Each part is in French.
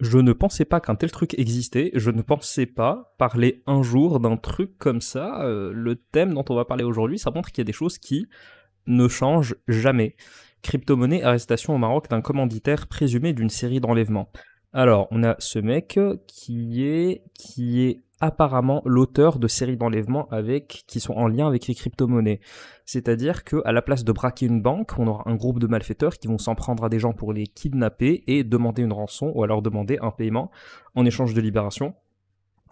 Je ne pensais pas qu'un tel truc existait, je ne pensais pas parler un jour d'un truc comme ça. Le thème dont on va parler aujourd'hui, ça montre qu'il y a des choses qui ne changent jamais. Crypto-monnaie, arrestation au Maroc d'un commanditaire présumé d'une série d'enlèvements. Alors, on a ce mec qui est apparemment l'auteur de séries d'enlèvements qui sont en lien avec les crypto-monnaies. C'est-à-dire qu'à la place de braquer une banque, on aura un groupe de malfaiteurs qui vont s'en prendre à des gens pour les kidnapper et demander une rançon ou alors demander un paiement en échange de libération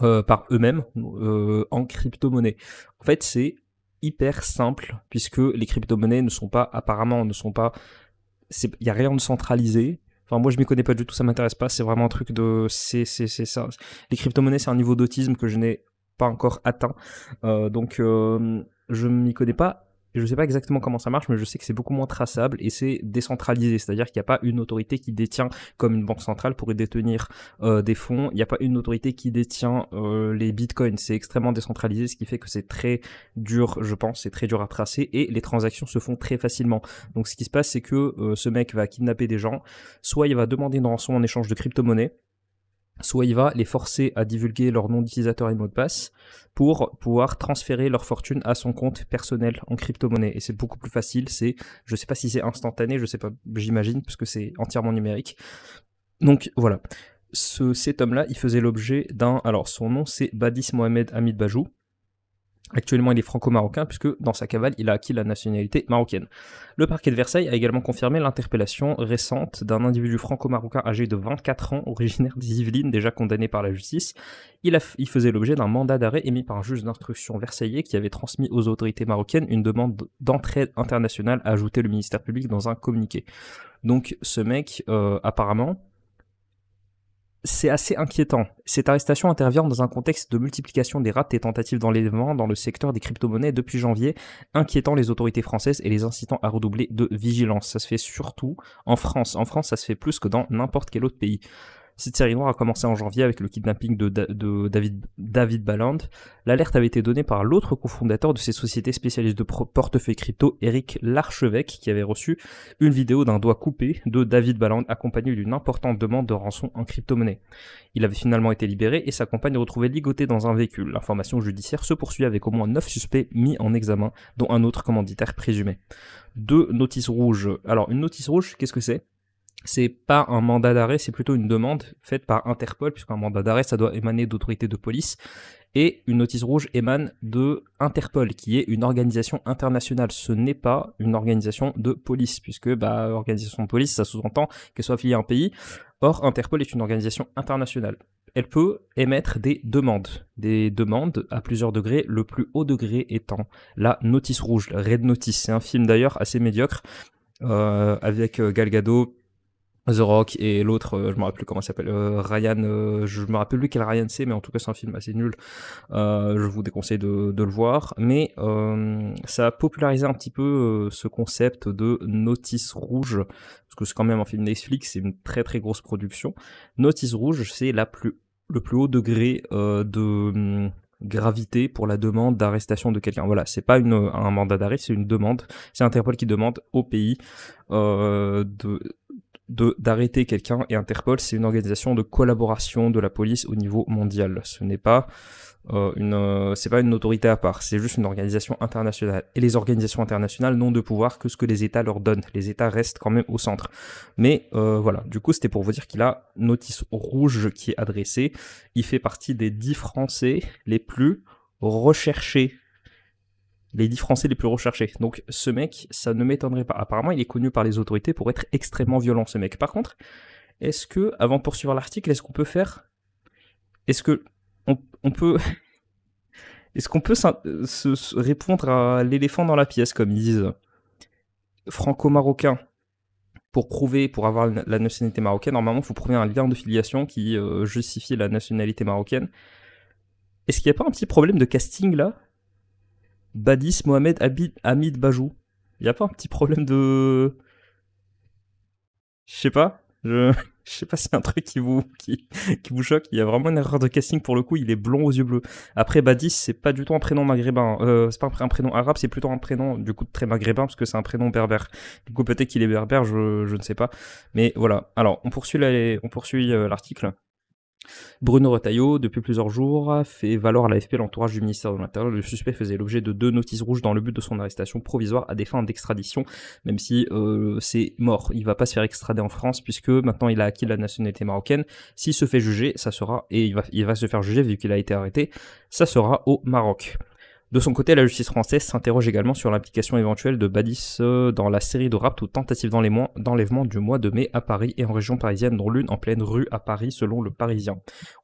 par eux-mêmes en crypto-monnaie. En fait, c'est hyper simple puisque les crypto-monnaies ne sont pas, il y a rien de centralisé. Enfin, moi, je m'y connais pas du tout, ça m'intéresse pas. C'est vraiment un truc c'est ça. Les crypto-monnaies, c'est un niveau d'autisme que je n'ai pas encore atteint. Je m'y connais pas. Je sais pas exactement comment ça marche, mais je sais que c'est beaucoup moins traçable et c'est décentralisé. C'est-à-dire qu'il n'y a pas une autorité qui détient, comme une banque centrale pourrait détenir des fonds. Il n'y a pas une autorité qui détient les bitcoins. C'est extrêmement décentralisé, ce qui fait que c'est très dur, je pense, c'est très dur à tracer et les transactions se font très facilement. Donc ce qui se passe, c'est que ce mec va kidnapper des gens, soit il va demander une rançon en échange de crypto-monnaie, soit il va les forcer à divulguer leur nom d'utilisateur et mot de passe pour pouvoir transférer leur fortune à son compte personnel en crypto-monnaie. Et c'est beaucoup plus facile, je sais pas si c'est instantané, je sais pas, j'imagine, parce que c'est entièrement numérique. Donc voilà. Cet homme-là, il faisait l'objet alors son nom c'est Badis Mohamed Hamid Bajou. Actuellement, il est franco-marocain puisque dans sa cavale, il a acquis la nationalité marocaine. Le parquet de Versailles a également confirmé l'interpellation récente d'un individu franco-marocain âgé de 24 ans, originaire des Yvelines, déjà condamné par la justice. Il faisait l'objet d'un mandat d'arrêt émis par un juge d'instruction versaillais qui avait transmis aux autorités marocaines une demande d'entraide internationale, a ajouté le ministère public dans un communiqué. Donc ce mec, apparemment, c'est assez inquiétant. Cette arrestation intervient dans un contexte de multiplication des rats et tentatives d'enlèvement dans le secteur des crypto-monnaies depuis janvier, inquiétant les autorités françaises et les incitant à redoubler de vigilance. Ça se fait surtout en France. En France, ça se fait plus que dans n'importe quel autre pays. Cette série noire a commencé en janvier avec le kidnapping de David Balland. L'alerte avait été donnée par l'autre cofondateur de ces sociétés spécialistes de portefeuille crypto, Eric Larchevêque, qui avait reçu une vidéo d'un doigt coupé de David Balland accompagné d'une importante demande de rançon en crypto-monnaie. Il avait finalement été libéré et sa compagne retrouvée ligotée dans un véhicule. L'information judiciaire se poursuit avec au moins 9 suspects mis en examen, dont un autre commanditaire présumé. 2 notices rouges. Alors, une notice rouge, qu'est-ce que c'est ? C'est pas un mandat d'arrêt, c'est plutôt une demande faite par Interpol, puisqu'un mandat d'arrêt, ça doit émaner d'autorités de police. Et une notice rouge émane de Interpol, qui est une organisation internationale. Ce n'est pas une organisation de police, puisque organisation de police, ça sous-entend qu'elle soit affiliée à un pays. Or, Interpol est une organisation internationale. Elle peut émettre des demandes à plusieurs degrés, le plus haut degré étant la notice rouge, Red Notice. C'est un film d'ailleurs assez médiocre, avec Gal Gadot, The Rock et l'autre, je me rappelle plus comment il s'appelle, Ryan, je me rappelle plus quel Ryan c'est, mais en tout cas c'est un film assez nul. Je vous déconseille de le voir, mais ça a popularisé un petit peu ce concept de notice rouge, parce que c'est quand même un film Netflix, c'est une très très grosse production. Notice rouge, c'est le plus haut degré de gravité pour la demande d'arrestation de quelqu'un. Voilà, c'est pas un mandat d'arrêt, c'est une demande. C'est Interpol qui demande au pays d'arrêter quelqu'un, et Interpol, c'est une organisation de collaboration de la police au niveau mondial. Ce n'est pas c'est pas une autorité à part, c'est juste une organisation internationale. Et les organisations internationales n'ont de pouvoir que ce que les États leur donnent. Les États restent quand même au centre. Mais voilà, du coup, c'était pour vous dire qu'il a notice rouge qui est adressée. Il fait partie des 10 Français les plus recherchés. Les 10 Français les plus recherchés. Donc ce mec, ça ne m'étonnerait pas. Apparemment, il est connu par les autorités pour être extrêmement violent, ce mec. Par contre, est-ce que, avant de poursuivre l'article, est-ce qu'on peut faire... Est-ce que on peut... Est-ce qu'on peut répondre à l'éléphant dans la pièce, comme ils disent, franco-marocain, pour avoir la nationalité marocaine, normalement, il faut prouver un lien de filiation qui justifie la nationalité marocaine. Est-ce qu'il n'y a pas un petit problème de casting, là ? Badis Mohamed Hamid Bajou. Il n'y a pas un petit problème de... Je sais pas. Je sais pas s'il y a un truc qui vous choque. Il y a vraiment une erreur de casting pour le coup. Il est blond aux yeux bleus. Après, Badis, c'est pas du tout un prénom maghrébin. C'est pas un prénom arabe, c'est plutôt un prénom du coup très maghrébin parce que c'est un prénom berbère. Du coup, peut-être qu'il est berbère, je ne sais pas. Mais voilà. Alors, on poursuit l'article. Bruno Retailleau, depuis plusieurs jours, fait valoir à l'AFP l'entourage du ministère de l'Intérieur. Le suspect faisait l'objet de 2 notices rouges dans le but de son arrestation provisoire à des fins d'extradition, même si c'est mort. Il va pas se faire extrader en France puisque maintenant il a acquis la nationalité marocaine. S'il se fait juger, ça sera, et il va se faire juger vu qu'il a été arrêté, ça sera au Maroc. De son côté, la justice française s'interroge également sur l'implication éventuelle de Badis dans la série de rapt ou tentatives d'enlèvement du mois de mai à Paris et en région parisienne, dont l'une en pleine rue à Paris selon le Parisien.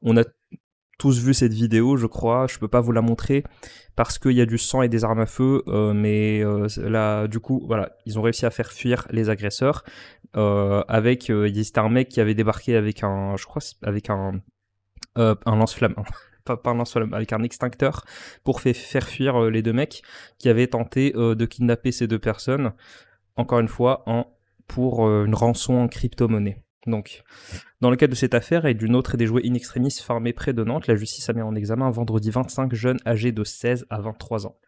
On a tous vu cette vidéo, je crois, je peux pas vous la montrer parce qu'il y a du sang et des armes à feu, mais là, du coup, voilà, ils ont réussi à faire fuir les agresseurs c'était un mec qui avait débarqué avec un lance-flamme. Pas un lance-flamme, avec un extincteur pour faire fuir les 2 mecs qui avaient tenté de kidnapper ces 2 personnes, encore une fois, pour une rançon en crypto-monnaie. Donc, dans le cadre de cette affaire et d'une autre et des jouets in extremis fermés près de Nantes, la justice a mis en examen vendredi 25 jeunes âgés de 16 à 23 ans.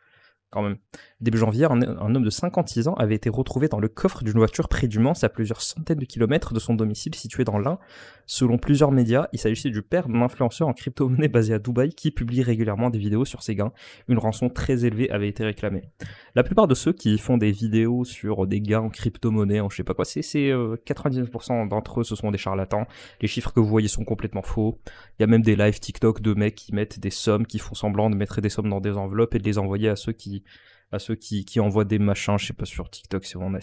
Quand même. Début janvier, un homme de 56 ans avait été retrouvé dans le coffre d'une voiture près du Mans, à plusieurs centaines de kilomètres de son domicile situé dans l'Ain. Selon plusieurs médias, il s'agissait du père d'un influenceur en crypto-monnaie basé à Dubaï qui publie régulièrement des vidéos sur ses gains. Une rançon très élevée avait été réclamée. La plupart de ceux qui font des vidéos sur des gains en crypto-monnaie, en je sais pas quoi, c'est 99% d'entre eux, ce sont des charlatans. Les chiffres que vous voyez sont complètement faux. Il y a même des lives TikTok de mecs qui mettent des sommes, qui font semblant de mettre des sommes dans des enveloppes et de les envoyer à ceux qui envoient des machins, je sais pas, sur TikTok. C'est vraiment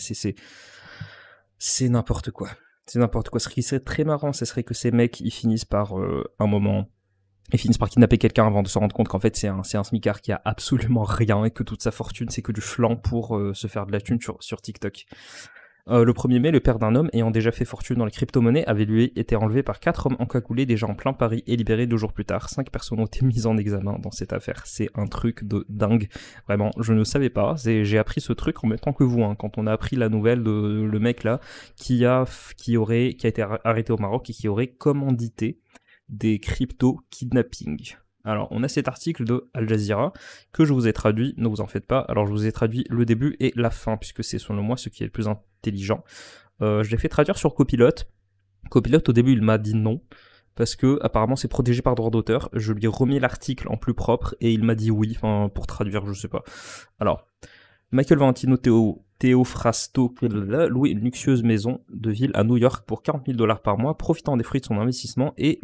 c'est n'importe quoi. C'est n'importe quoi. Ce qui serait très marrant, ce serait que ces mecs, ils finissent par ils finissent par kidnapper quelqu'un avant de se rendre compte qu'en fait c'est un smicard qui a absolument rien et que toute sa fortune c'est que du flan pour se faire de la thune sur TikTok. Le 1er mai, le père d'un homme ayant déjà fait fortune dans les crypto-monnaies avait lui été enlevé par 4 hommes encagoulés déjà en plein Paris et libéré 2 jours plus tard. 5 personnes ont été mises en examen dans cette affaire. C'est un truc de dingue. Vraiment, je ne savais pas. J'ai appris ce truc en même temps que vous, hein, quand on a appris la nouvelle de le mec là qui a été arrêté au Maroc et qui aurait commandité des crypto-kidnappings. Alors, on a cet article de Al Jazeera que je vous ai traduit, ne vous en faites pas. Alors, je vous ai traduit le début et la fin, puisque c'est selon moi ce qui est le plus intelligent. Je l'ai fait traduire sur Copilot. Copilot, au début, il m'a dit non, parce que apparemment c'est protégé par droit d'auteur. Je lui ai remis l'article en plus propre et il m'a dit oui, enfin, pour traduire, je sais pas. Alors, Michael Valentino Theophrasto loue une luxueuse maison de ville à New York pour $40 000 par mois, profitant des fruits de son investissement, et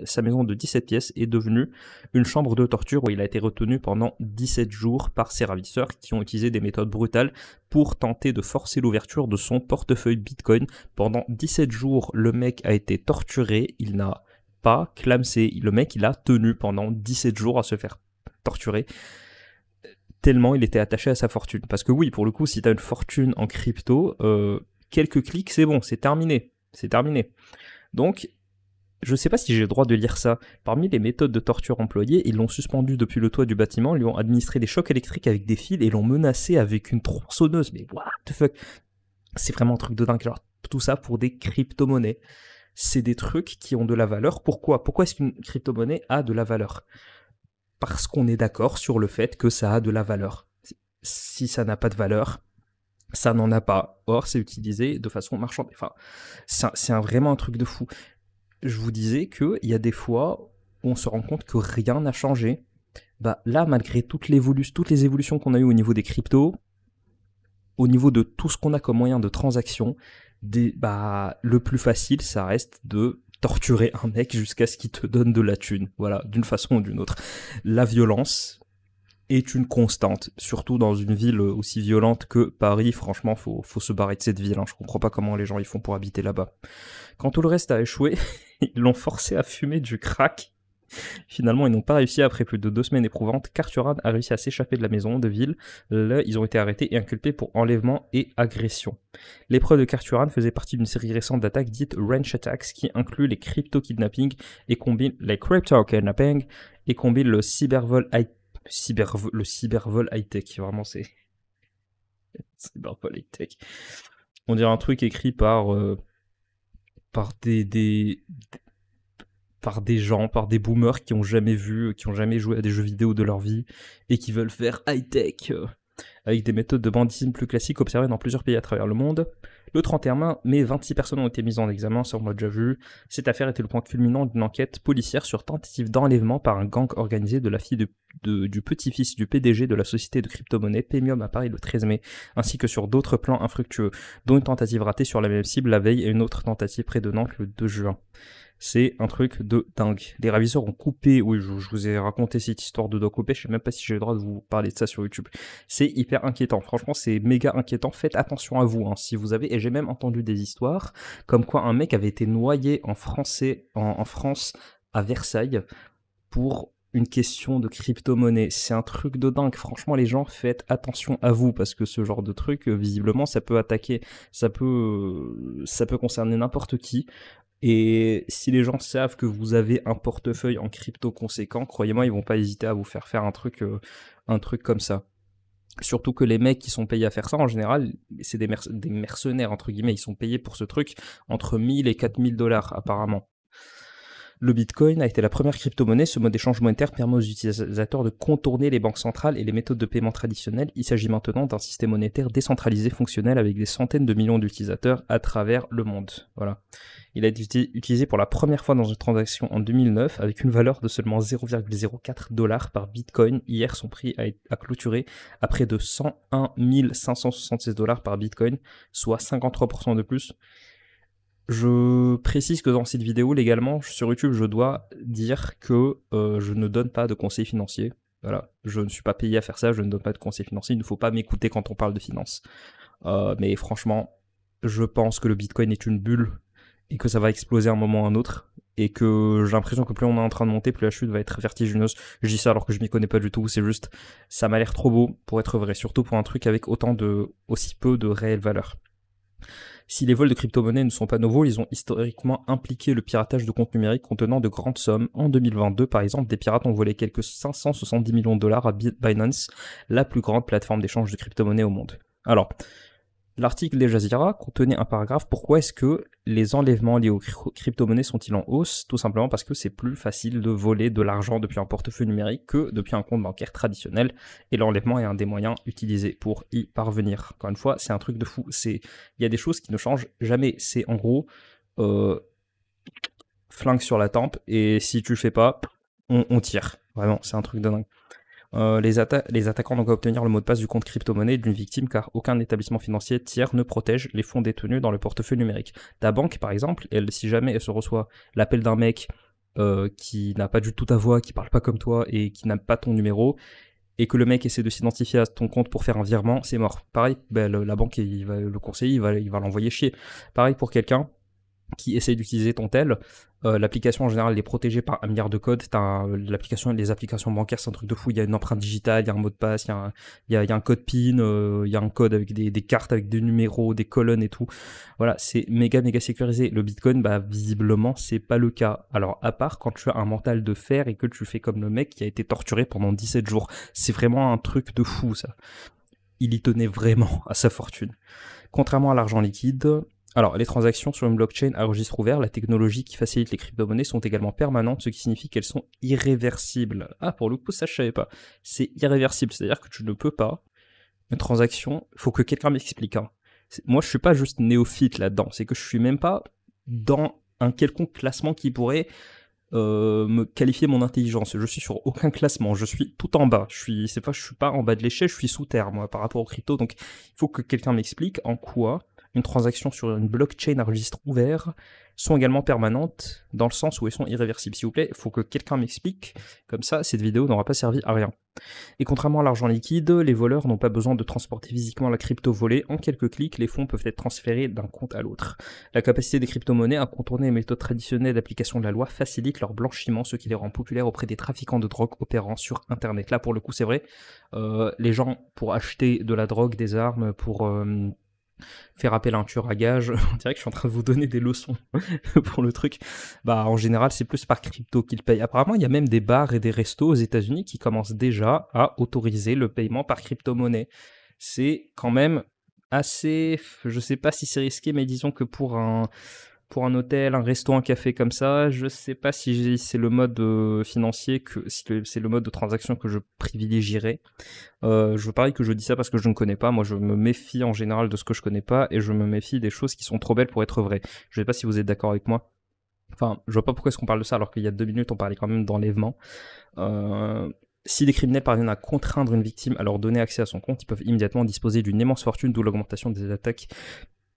sa maison de 17 pièces est devenue une chambre de torture où il a été retenu pendant 17 jours par ses ravisseurs qui ont utilisé des méthodes brutales pour tenter de forcer l'ouverture de son portefeuille Bitcoin. Pendant 17 jours, le mec a été torturé, il n'a pas clamsé, le mec il a tenu pendant 17 jours à se faire torturer tellement il était attaché à sa fortune. Parce que oui, pour le coup, si t'as une fortune en crypto, quelques clics, c'est bon, c'est terminé. C'est terminé. Donc, je sais pas si j'ai le droit de lire ça. Parmi les méthodes de torture employées, ils l'ont suspendu depuis le toit du bâtiment, lui ont administré des chocs électriques avec des fils et l'ont menacé avec une tronçonneuse. Mais what the fuck? C'est vraiment un truc de dingue. Genre, tout ça pour des crypto-monnaies. C'est des trucs qui ont de la valeur. Pourquoi est-ce qu'une crypto-monnaie a de la valeur? Parce qu'on est d'accord sur le fait que ça a de la valeur. Si ça n'a pas de valeur, ça n'en a pas. Or, c'est utilisé de façon marchande. Enfin, c'est vraiment un truc de fou. Je vous disais qu'il y a des fois où on se rend compte que rien n'a changé. Bah, là, malgré toutes les évolutions qu'on a eues au niveau des cryptos, au niveau de tout ce qu'on a comme moyen de transaction, le plus facile, ça reste de torturer un mec jusqu'à ce qu'il te donne de la thune. Voilà, d'une façon ou d'une autre. La violence est une constante, surtout dans une ville aussi violente que Paris. Franchement, faut se barrer de cette ville. Hein. Je comprends pas comment les gens y font pour habiter là-bas. Quand tout le reste a échoué, ils l'ont forcé à fumer du crack. Finalement, ils n'ont pas réussi après plus de 2 semaines éprouvantes. Carturan a réussi à s'échapper de la maison de ville. Là, ils ont été arrêtés et inculpés pour enlèvement et agression. L'épreuve de Carturan faisait partie d'une série récente d'attaques dites Ranch Attacks qui inclut les crypto-kidnapping et combine le cybervol high-tech. Vraiment, c'est cybervol high-tech. On dirait un truc écrit par par par des gens, par des boomers qui ont jamais vu, qui ont jamais joué à des jeux vidéo de leur vie et qui veulent faire high-tech avec des méthodes de banditisme plus classiques observées dans plusieurs pays à travers le monde. Le 31 mai, 26 personnes ont été mises en examen, ça on l'a déjà vu. Cette affaire était le point culminant d'une enquête policière sur tentative d'enlèvement par un gang organisé de la fille du petit-fils du PDG de la société de crypto-monnaie Paymium à Paris le 13 mai, ainsi que sur d'autres plans infructueux, dont une tentative ratée sur la même cible la veille et une autre tentative près de Nantes le 2 juin. C'est un truc de dingue. Les ravisseurs ont coupé, oui, je vous ai raconté cette histoire de doigt coupé, je sais même pas si j'ai le droit de vous parler de ça sur YouTube. C'est hyper inquiétant, franchement c'est méga inquiétant, faites attention à vous, hein, si vous avez, et j'ai même entendu des histoires, comme quoi un mec avait été noyé en France à Versailles pour une question de crypto-monnaie. C'est un truc de dingue. Franchement, les gens, faites attention à vous parce que ce genre de truc, visiblement, ça peut attaquer, ça peut concerner n'importe qui. Et si les gens savent que vous avez un portefeuille en crypto conséquent, croyez-moi, ils vont pas hésiter à vous faire faire un truc comme ça. Surtout que les mecs qui sont payés à faire ça, en général, c'est des mercenaires, entre guillemets. Ils sont payés pour ce truc entre 1000 et 4000 dollars, apparemment. Le Bitcoin a été la première crypto-monnaie. Ce mode d'échange monétaire permet aux utilisateurs de contourner les banques centrales et les méthodes de paiement traditionnelles. Il s'agit maintenant d'un système monétaire décentralisé fonctionnel avec des centaines de millions d'utilisateurs à travers le monde. Voilà. Il a été utilisé pour la première fois dans une transaction en 2009 avec une valeur de seulement 0,04 $ par Bitcoin. Hier, son prix a clôturé à près de 101 576 $ par Bitcoin, soit 53% de plus. Je précise que dans cette vidéo, légalement, sur YouTube, je dois dire que je ne donne pas de conseils financiers. Voilà, je ne suis pas payé à faire ça, je ne donne pas de conseils financiers, il ne faut pas m'écouter quand on parle de finances. Mais franchement, je pense que le Bitcoin est une bulle et que ça va exploser à un moment ou à un autre. Et que j'ai l'impression que plus on est en train de monter, plus la chute va être vertigineuse. Je dis ça alors que je m'y connais pas du tout, c'est juste, ça m'a l'air trop beau pour être vrai, surtout pour un truc avec aussi peu de réelle valeur. Si les vols de crypto-monnaies ne sont pas nouveaux, ils ont historiquement impliqué le piratage de comptes numériques contenant de grandes sommes. En 2022, par exemple, des pirates ont volé quelques 570 millions de dollars à Binance, la plus grande plateforme d'échange de crypto-monnaies au monde. Alors, l'article d'Al Jazeera contenait un paragraphe. Pourquoi est-ce que les enlèvements liés aux crypto-monnaies sont-ils en hausse? Tout simplement parce que c'est plus facile de voler de l'argent depuis un portefeuille numérique que depuis un compte bancaire traditionnel. Et l'enlèvement est un des moyens utilisés pour y parvenir. Encore une fois, c'est un truc de fou. Il y a des choses qui ne changent jamais. C'est en gros flingue sur la tempe. Et si tu le fais pas, on tire. Vraiment, c'est un truc de dingue. Les attaquants n'ont qu'à obtenir le mot de passe du compte crypto-monnaie d'une victime car aucun établissement financier tiers ne protège les fonds détenus dans le portefeuille numérique. Ta banque, par exemple, si jamais elle se reçoit l'appel d'un mec qui n'a pas du tout ta voix, qui parle pas comme toi et qui n'a pas ton numéro, et que le mec essaie de s'identifier à ton compte pour faire un virement, c'est mort. Pareil, la banque, le conseiller, il va l'envoyer chier. Pareil pour quelqu'un qui essaie d'utiliser ton tel, l'application en général elle est protégée par un milliard de codes. Les applications bancaires c'est un truc de fou, il y a une empreinte digitale, il y a un mot de passe, il y a un code PIN, il y a un code avec des cartes avec des numéros, des colonnes et tout. Voilà, c'est méga sécurisé. Le Bitcoin, bah visiblement c'est pas le cas. Alors à part quand tu as un mental de fer et que tu fais comme le mec qui a été torturé pendant 17 jours. C'est vraiment un truc de fou ça. Il y tenait vraiment à sa fortune. Contrairement à l'argent liquide, alors, les transactions sur une blockchain à registre ouvert, la technologie qui facilite les crypto-monnaies sont également permanentes, ce qui signifie qu'elles sont irréversibles. Ah, pour le coup, ça je savais pas. C'est irréversible, c'est-à-dire que tu ne peux pas. Une transaction, faut que quelqu'un m'explique. Hein. Moi, je suis pas juste néophyte là-dedans, c'est que je suis même pas dans un quelconque classement qui pourrait me qualifier mon intelligence. Je suis sur aucun classement, je suis tout en bas. Je suis pas en bas de l'échelle, je suis sous terre, moi, par rapport aux crypto. Donc, il faut que quelqu'un m'explique en quoi une transaction sur une blockchain à registre ouvert sont également permanentes dans le sens où elles sont irréversibles. S'il vous plaît, il faut que quelqu'un m'explique, comme ça cette vidéo n'aura pas servi à rien. Et contrairement à l'argent liquide, les voleurs n'ont pas besoin de transporter physiquement la crypto volée. En quelques clics, les fonds peuvent être transférés d'un compte à l'autre. La capacité des crypto-monnaies à contourner les méthodes traditionnelles d'application de la loi facilite leur blanchiment, ce qui les rend populaires auprès des trafiquants de drogue opérant sur Internet. Là, pour le coup, c'est vrai, les gens, pour acheter de la drogue, des armes, pour faire appel à un tueur à gage, on dirait que je suis en train de vous donner des leçons pour le truc. Bah, en général, c'est plus par crypto qu'ils payent. Apparemment, il y a même des bars et des restos aux États-Unis qui commencent déjà à autoriser le paiement par crypto-monnaie. C'est quand même assez, je sais pas si c'est risqué, mais disons que pour un pour un hôtel, un resto, un café comme ça, je sais pas si c'est le mode financier, si c'est le mode de transaction que je privilégierais. Je parie que je dis ça parce que je ne connais pas. Moi, je me méfie en général de ce que je connais pas et je me méfie des choses qui sont trop belles pour être vraies. Je sais pas si vous êtes d'accord avec moi. Enfin, je vois pas pourquoi est-ce qu'on parle de ça alors qu'il y a 2 minutes on parlait quand même d'enlèvement. Si les criminels parviennent à contraindre une victime à leur donner accès à son compte, ils peuvent immédiatement disposer d'une immense fortune, d'où l'augmentation des attaques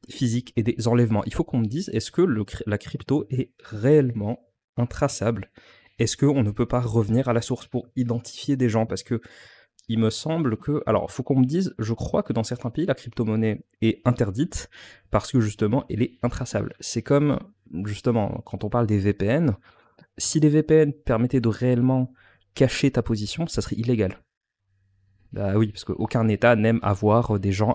physiques et des enlèvements. Il faut qu'on me dise, est-ce que la crypto est réellement intraçable? Est-ce qu'on ne peut pas revenir à la source pour identifier des gens? Parce que il me semble que... Alors, il faut qu'on me dise, je crois que dans certains pays, la crypto-monnaie est interdite parce que justement, elle est intraçable. C'est comme, justement, quand on parle des VPN, si les VPN permettaient de réellement cacher ta position, ça serait illégal. Bah oui, parce qu'aucun État n'aime avoir des gens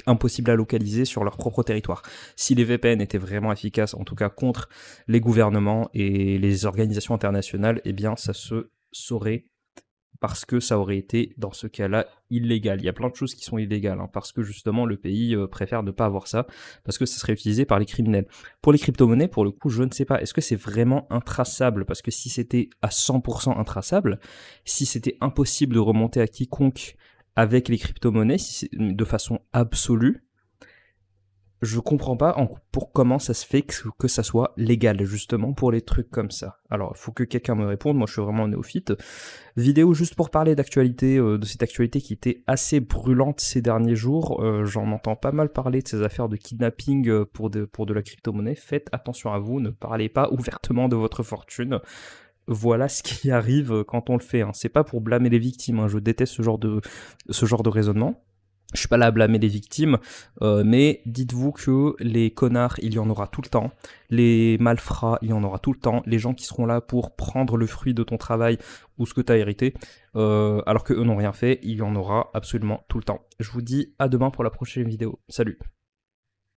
impossibles à localiser sur leur propre territoire. Si les VPN étaient vraiment efficaces, en tout cas contre les gouvernements et les organisations internationales, eh bien ça se saurait parce que ça aurait été, dans ce cas-là, illégal. Il y a plein de choses qui sont illégales, hein, parce que justement le pays préfère ne pas avoir ça, parce que ça serait utilisé par les criminels. Pour les crypto-monnaies, pour le coup, je ne sais pas, est-ce que c'est vraiment intraçable? Parce que si c'était à 100% intraçable, si c'était impossible de remonter à quiconque avec les crypto-monnaies, de façon absolue, je comprends pas pour comment ça se fait que ça soit légal, justement, pour les trucs comme ça. Alors, il faut que quelqu'un me réponde, moi je suis vraiment néophyte. Vidéo juste pour parler d'actualité, de cette actualité qui était assez brûlante ces derniers jours. J'en entends pas mal parler de ces affaires de kidnapping pour de la crypto-monnaie. Faites attention à vous, ne parlez pas ouvertement de votre fortune. Voilà ce qui arrive quand on le fait, hein. C'est pas pour blâmer les victimes, hein. Je déteste ce genre de raisonnement. Je suis pas là à blâmer les victimes, mais dites-vous que les connards, il y en aura tout le temps. Les malfrats, il y en aura tout le temps. Les gens qui seront là pour prendre le fruit de ton travail ou ce que tu as hérité, alors qu'eux n'ont rien fait, il y en aura absolument tout le temps. Je vous dis à demain pour la prochaine vidéo. Salut!